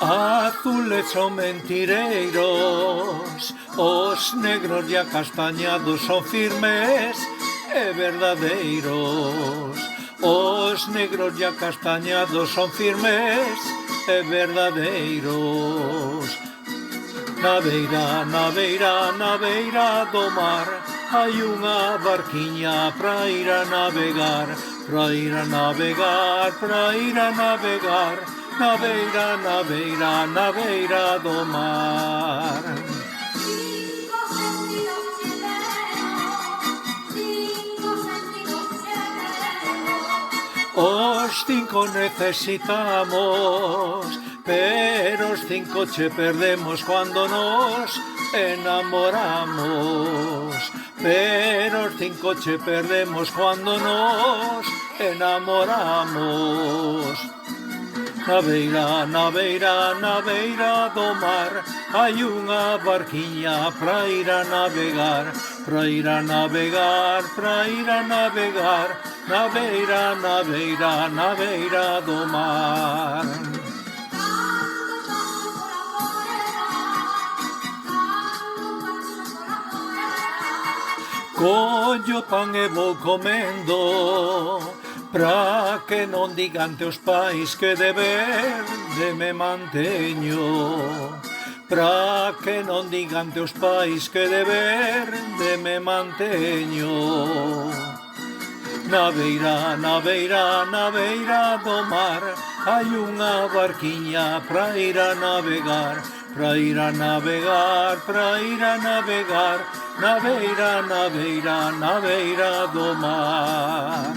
Azules son mentireiros, os negros e acastañados son firmes e verdadeiros. Os negros e acastañados son firmes e verdadeiros. Na beira, na beira, na beira do mar hai unha barquiña pra ir a navegar, pra ir a navegar, pra ir a navegar. Na beira, na beira, na beira do mar. Os cinco necesitamos, pero os cinco che perdemos cuando nos enamoramos. Pero os cinco che perdemos cuando nos enamoramos. Na beira, na beira, na beira do mar hai unha barquiña pra ir a navegar, pra ir a navegar, pra ir a navegar. Na beira, na beira, na beira do mar. Collo pan e vou comendo, pra que non digan teus pais que de verde me manteño. Pra que non digan teus pais que de verde me manteño. Na beira, na beira, na beira do mar hai unha barquiña pra ir a navegar, pra ir a navegar, pra ir a navegar. Na beira, na beira, na beira do mar.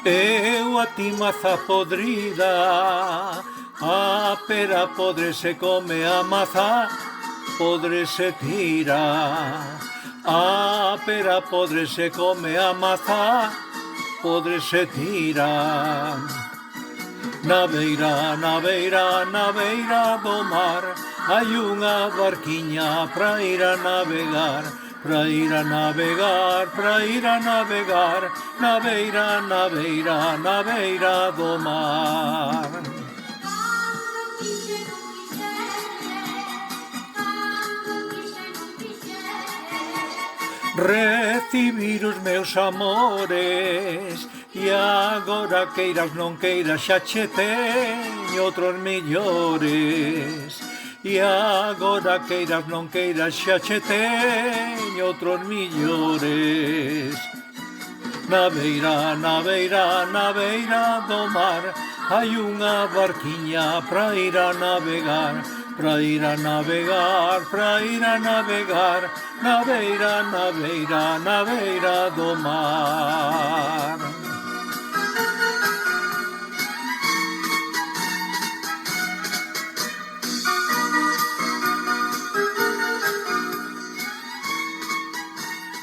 Eu a ti maza podrida, a pera podre se come, a maza podre se tira. A pera podre se come, a maza podre se tira. Na beira, na beira, na beira do mar hai unha barquiña pra ir a navegar, pra ir a navegar, pra ir a navegar. Na beira, na beira, na beira do mar. Recibir os meus amores e agora queiras non queiras xa che teño outros millores. E agora queiras non queiras xa che teño outros millores. Na beira, na beira, na beira do mar hai unha barquiña pra ir a navegar, pra ir a navegar, pra ir a navegar. Na beira, na beira, na beira do mar.